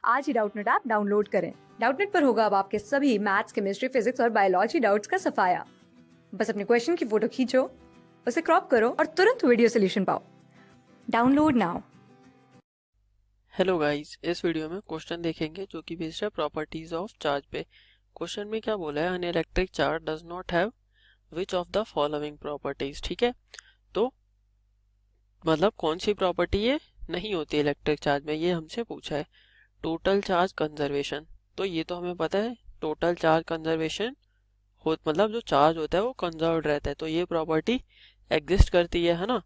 आज ही Doubtnut app download करें। Doubtnut पर होगा अब आपके सभी मैथ्स, केमिस्ट्री, फिजिक्स और बायोलॉजी डाउट्स का सफाया। बस अपने क्वेश्चन की फोटो खींचो, उसे क्रॉप करो और तुरंत वीडियो सोल्यूशन पाओ। Download now. हेलो गाइस, इस वीडियो में क्वेश्चन देखेंगे जो कि बेस्ड है प्रॉपर्टीज ऑफ चार्ज पे। क्वेश्चन में क्या बोला है, an electric charge does not have which of the following properties. ठीक है, तो मतलब कौन सी प्रॉपर्टी ये नहीं होती इलेक्ट्रिक चार्ज में, ये हमसे पूछा है। टोटल चार्ज कंजर्वेशन, तो ये तो हमें पता है टोटल चार्ज कंजर्वेशन हो मतलब जो चार्ज होता है वो कंजर्व्ड रहता है, तो ये प्रॉपर्टी एग्जिस्ट करती है ना।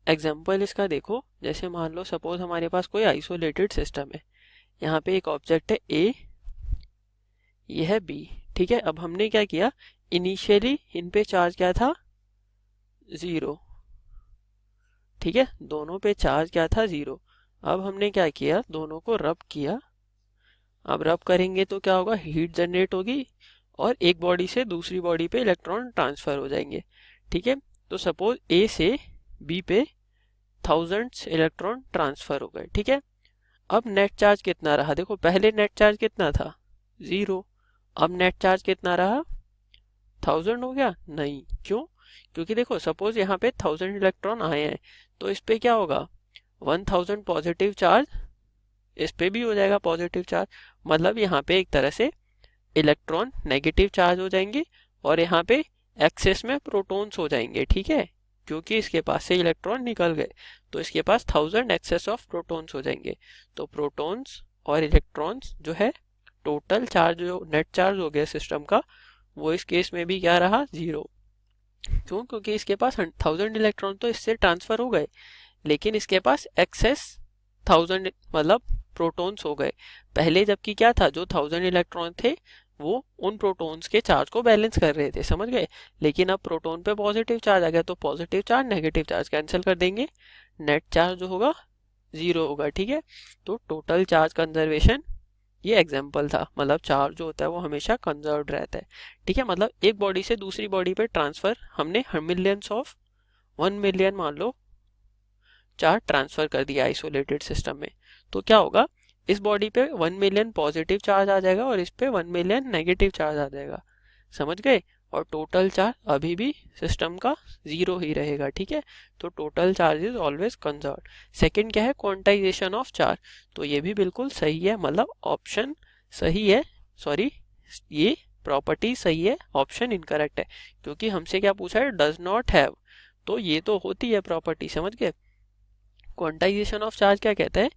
एग्जाम्पल इसका देखो, जैसे मान लो सपोज हमारे पास कोई आइसोलेटेड सिस्टम है, यहाँ पे एक ऑब्जेक्ट है ए, ये है बी। ठीक है, अब हमने क्या किया, इनिशियली इन पे चार्ज क्या था, 0। ठीक है, दोनों पे चार्ज क्या था, 0। अब हमने क्या किया, दोनों को रब किया। अब रब करेंगे तो क्या होगा, हीट जनरेट होगी और एक बॉडी से दूसरी बॉडी पे इलेक्ट्रॉन ट्रांसफर हो जाएंगे। ठीक है, तो सपोज ए से बी पे 1000 इलेक्ट्रॉन ट्रांसफर हो गए। ठीक है, अब नेट चार्ज कितना रहा, देखो पहले नेट चार्ज कितना था, 0। अब नेट चार्ज कितना रहा, 1000 हो गया, नहीं, क्यों, क्योंकि देखो सपोज यहाँ पे 1000 इलेक्ट्रॉन आए हैं, तो इस पे क्या होगा, 1000 पॉजिटिव चार्ज, इस पे भी हो जाएगा पॉजिटिव चार्ज। मतलब यहाँ पे एक तरह से इलेक्ट्रॉन नेगेटिव चार्ज हो जाएंगे और यहाँ पे एक्सेस में प्रोटॉन्स हो जाएंगे। ठीक है, क्योंकि इसके पास से इलेक्ट्रॉन निकल गए, तो इसके पास 1000 एक्सेस ऑफ प्रोटॉन्स हो जाएंगे। तो प्रोटॉन्स और इलेक्ट्रॉन्स जो है, टोटल चार्ज जो नेट चार्ज हो गया सिस्टम का, वो इस केस में भी क्या रहा, 0। क्यों, क्योंकि इसके पास 1000 इलेक्ट्रॉन तो इससे ट्रांसफर हो गए, लेकिन इसके पास एक्सेस 1000 मतलब प्रोटॉन्स हो गए। पहले जबकि क्या था, जो 1000 इलेक्ट्रॉन थे वो उन प्रोटॉन्स के चार्ज को बैलेंस कर रहे थे, समझ गए। लेकिन अब प्रोटॉन पे पॉजिटिव चार्ज आ गया, तो positive charge negative charge cancel कर देंगे, नेट चार्ज जो होगा 0 होगा। ठीक है, तो टोटल चार्ज कंजर्वेशन ये एग्जाम्पल था, मतलब चार्ज जो होता है वो हमेशा कंजर्व्ड रहता है। ठीक है, मतलब एक बॉडी से दूसरी बॉडी पे ट्रांसफर हमने मिलियंस ऑफ 1 मिलियन मान लो चार्ज ट्रांसफर कर दिया आइसोलेटेड सिस्टम में, तो क्या होगा, इस बॉडी पे 1 मिलियन पॉजिटिव चार्ज आ जाएगा और इस पे 1 मिलियन नेगेटिव चार्ज आ जाएगा, समझ गए। और टोटल चार्ज अभी भी सिस्टम का 0 ही रहेगा। ठीक है, तो total charge is always conserved. Second क्या है, क्वांटाइजेशन ऑफ चार्ज, तो ये भी बिल्कुल सही है, मतलब ऑप्शन सही है, सॉरी ये प्रॉपर्टी सही है, ऑप्शन इनकरेक्ट है, क्योंकि हमसे क्या पूछा है, डज नॉट हैव, तो ये तो होती है प्रॉपर्टी, समझ गए। क्वांटाइजेशन ऑफ चार्ज क्या कहता है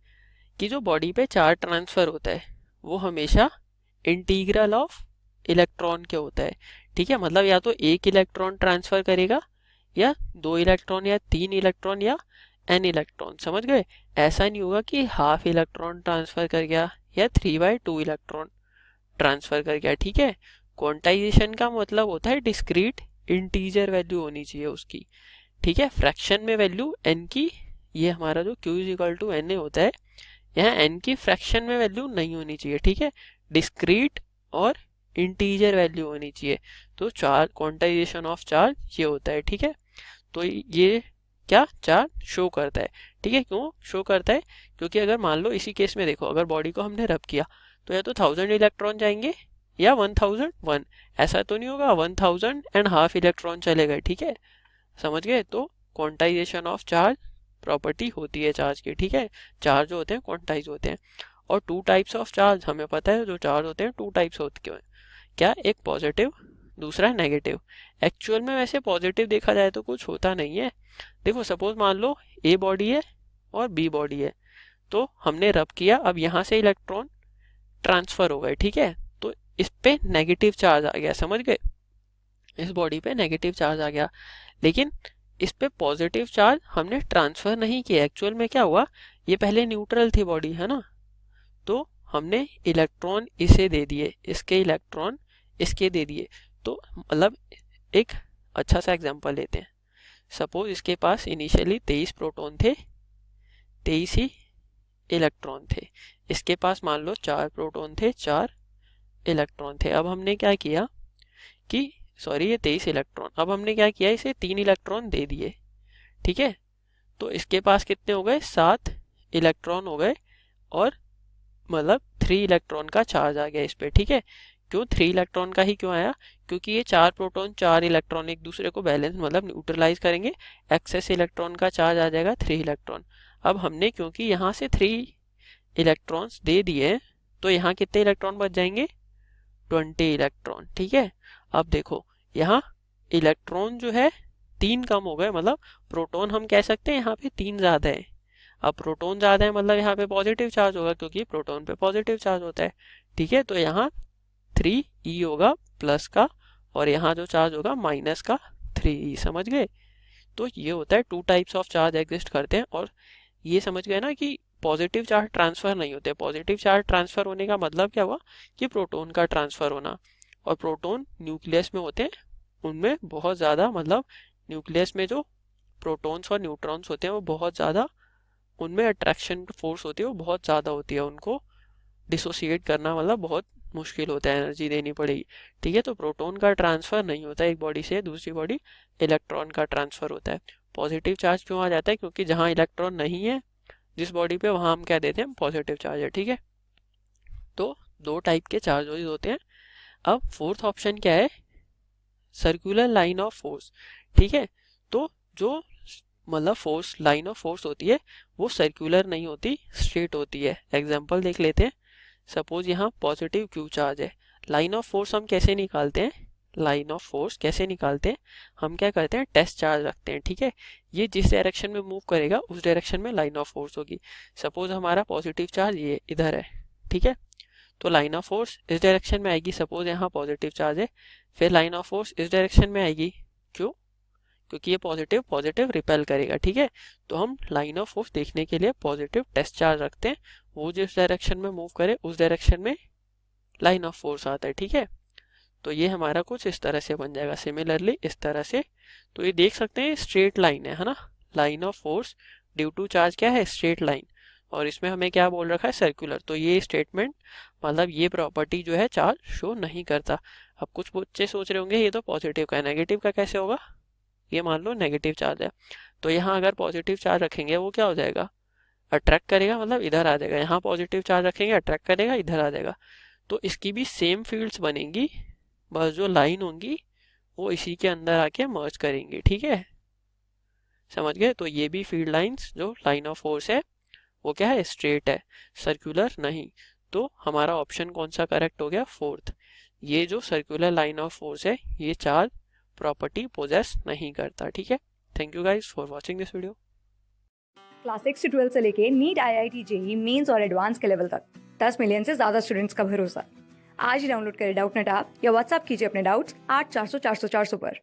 कि जो बॉडी पे चार्ज ट्रांसफर होता है वो हमेशा इंटीग्रल ऑफ इलेक्ट्रॉन के होता है। ठीक है, मतलब या तो एक इलेक्ट्रॉन ट्रांसफर करेगा, या 2 इलेक्ट्रॉन, या 3 इलेक्ट्रॉन, या n इलेक्ट्रॉन, समझ गए। ऐसा नहीं होगा कि हाफ इलेक्ट्रॉन ट्रांसफर कर गया या 3/2 इलेक्ट्रॉन ट्रांसफर कर गया। ठीक है, क्वांटाइजेशन का मतलब होता है डिस्क्रीट इंटीजर वैल्यू होनी चाहिए उसकी। ठीक है, फ्रैक्शन में वैल्यू n की, ये हमारा जो q = na होता है, यहाँ n की फ्रैक्शन में वैल्यू नहीं होनी चाहिए। ठीक है, डिस्क्रीट और इंटीजर वैल्यू होनी चाहिए, तो चार्ज क्वांटाइजेशन ऑफ चार्ज ये होता है। ठीक है, तो ये क्या चार्ज शो करता है। ठीक है, क्यों शो करता है, क्योंकि अगर मान लो इसी केस में देखो, अगर बॉडी को हमने रब किया तो या तो 1000 इलेक्ट्रॉन जाएंगे या 1001, ऐसा तो नहीं होगा 1000 एंड हाफ इलेक्ट्रॉन चले गए। ठीक है, समझ गए, तो क्वांटाइजेशन ऑफ चार्ज प्रॉपर्टी होती है चार्ज की। ठीक है, चार्ज जो होते हैं क्वांटाइज होते हैं। और 2 टाइप्स ऑफ चार्ज हमें पता है, जो चार्ज होते हैं 2 टाइप्स होते हैं, क्या, एक पॉजिटिव, दूसरा नेगेटिव। एक्चुअल में वैसे पॉजिटिव देखा जाए तो कुछ होता नहीं है। देखो सपोज मान लो ए बॉडी है और बी बॉडी है, तो हमने रब किया, अब यहाँ से इलेक्ट्रॉन ट्रांसफर हो गए। ठीक है, तो इस पे नेगेटिव चार्ज आ गया, समझ गए, इस बॉडी पे नेगेटिव चार्ज आ गया, लेकिन इस पे पॉजिटिव चार्ज हमने ट्रांसफर नहीं किया। एक्चुअल में क्या हुआ, ये पहले न्यूट्रल थी बॉडी, है ना, तो हमने इलेक्ट्रॉन इसे दे दिए, इसके इलेक्ट्रॉन इसके दे दिए। तो मतलब एक अच्छा सा एग्जांपल लेते हैं, सपोज इसके पास इनिशियली 23 प्रोटॉन थे, 23 ही इलेक्ट्रॉन थे, इसके पास मान लो 4 प्रोटॉन थे, 4 इलेक्ट्रॉन थे। अब हमने क्या किया कि सॉरी ये 23 इलेक्ट्रॉन, अब हमने क्या किया, इसे 3 इलेक्ट्रॉन दे दिए। ठीक है, तो इसके पास कितने हो गए, 7 इलेक्ट्रॉन हो गए, और मतलब 3 इलेक्ट्रॉन का चार्ज आ गया इस पे, ठीक है। क्यों 3 इलेक्ट्रॉन का ही क्यों आया? क्योंकि ये 4 प्रोटॉन 4 इलेक्ट्रॉन एक दूसरे को बैलेंस मतलब न्यूट्रलाइज करेंगे, एक्सेस इलेक्ट्रॉन का चार्ज आ जाएगा 3 इलेक्ट्रॉन। अब हमने क्योंकि यहाँ से 3 इलेक्ट्रॉन्स दे दिए तो यहाँ कितने इलेक्ट्रॉन बच जाएंगे? 20 इलेक्ट्रॉन, ठीक है। अब देखो यहाँ इलेक्ट्रॉन जो है 3 कम हो गए, मतलब प्रोटॉन हम कह सकते हैं यहाँ पे 3 ज्यादा है। अब प्रोटॉन ज्यादा है मतलब यहाँ पे पॉजिटिव चार्ज होगा, क्योंकि प्रोटॉन पे पॉजिटिव चार्ज होता है, ठीक है। तो यहाँ 3e होगा प्लस का, और यहाँ जो चार्ज होगा माइनस का 3e, समझ गए। तो ये होता है 2 टाइप्स ऑफ चार्ज एग्जिस्ट करते हैं। और ये समझ गए ना कि पॉजिटिव चार्ज ट्रांसफर नहीं होते। पॉजिटिव चार्ज ट्रांसफर होने का मतलब क्या हुआ कि प्रोटॉन का ट्रांसफर होना, और प्रोटॉन न्यूक्लियस में होते हैं, उनमें बहुत ज़्यादा मतलब न्यूक्लियस में जो प्रोटॉन्स और न्यूट्रॉन्स होते हैं वो बहुत ज़्यादा, उनमें अट्रैक्शन फोर्स होती है वो बहुत ज़्यादा होती है, उनको डिसोसिएट करना मतलब बहुत मुश्किल होता है, एनर्जी देनी पड़ेगी, ठीक है। तो प्रोटॉन का ट्रांसफर नहीं होता एक बॉडी से दूसरी बॉडी, इलेक्ट्रॉन का ट्रांसफर होता है। पॉजिटिव चार्ज क्यों आ जाता है? क्योंकि जहाँ इलेक्ट्रॉन नहीं है जिस बॉडी पे, वहाँ हम कह देते हैं पॉजिटिव चार्ज है, ठीक है। तो 2 टाइप के चार्जेस होते हैं। अब फोर्थ ऑप्शन क्या है? सर्कुलर लाइन ऑफ फोर्स, ठीक है। तो जो मतलब फोर्स, लाइन ऑफ फोर्स होती है वो सर्कुलर नहीं होती, स्ट्रेट होती है। एग्जांपल देख लेते हैं। सपोज यहाँ पॉजिटिव क्यू चार्ज है, लाइन ऑफ फोर्स हम कैसे निकालते हैं? लाइन ऑफ फोर्स कैसे निकालते हैं? हम क्या करते हैं, टेस्ट चार्ज रखते हैं, ठीक है। ये जिस डायरेक्शन में मूव करेगा उस डायरेक्शन में लाइन ऑफ फोर्स होगी। सपोज हमारा पॉजिटिव चार्ज ये इधर है, ठीक है, तो लाइन ऑफ फोर्स इस डायरेक्शन में आएगी। सपोज यहाँ पॉजिटिव चार्ज है, फिर लाइन ऑफ फोर्स इस डायरेक्शन में आएगी। क्यों? क्योंकि ये पॉजिटिव पॉजिटिव रिपेल करेगा, ठीक है। तो हम लाइन ऑफ फोर्स देखने के लिए पॉजिटिव टेस्ट चार्ज रखते हैं, वो जिस डायरेक्शन में मूव करे उस डायरेक्शन में लाइन ऑफ फोर्स आता है, ठीक है। तो ये हमारा कुछ इस तरह से बन जाएगा, सिमिलरली इस तरह से। तो ये देख सकते हैं स्ट्रेट लाइन है ना, line of force due to charge क्या है? Straight line. और इसमें हमें क्या बोल रखा है? सर्कुलर। तो ये स्टेटमेंट मतलब ये प्रॉपर्टी जो है चार्ज शो नहीं करता। अब कुछ बच्चे सोच रहे होंगे ये तो पॉजिटिव का है, नेगेटिव का कैसे होगा? ये मान लो नेगेटिव चार्ज है, तो यहाँ अगर पॉजिटिव चार्ज रखेंगे वो क्या हो जाएगा? अट्रैक्ट करेगा, मतलब इधर आ जाएगा। यहाँ पॉजिटिव चार्ज रखेंगे अट्रैक्ट करेगा, इधर आ जाएगा। तो इसकी भी सेम फील्ड्स बनेंगी, बस जो लाइन होंगी वो इसी के अंदर आके मर्ज करेंगे, ठीक है। समझ गए? तो ये भी फील्ड लाइंस जो लाइन ऑफ फोर्स है वो क्या है? स्ट्रेट है, सर्कुलर नहीं। तो हमारा ऑप्शन कौन सा करेक्ट हो गया? फोर्थ। ये जो सर्कुलर लाइन ऑफ फोर्स है ये चार्ज प्रॉपर्टी पोजेस नहीं करता, ठीक है। Thank you guys for watching this video. Class 6 से 12 से लेके नीट, IIT, जेईई मेंस और एडवांस के लेवल तक 10 मिलियन से ज्यादा स्टूडेंट्स का भरोसा। आज ही डाउनलोड करें डाउटनेट ऐप या व्हाट्सएप कीजिए अपने डाउट्स 8400 400 400 पर।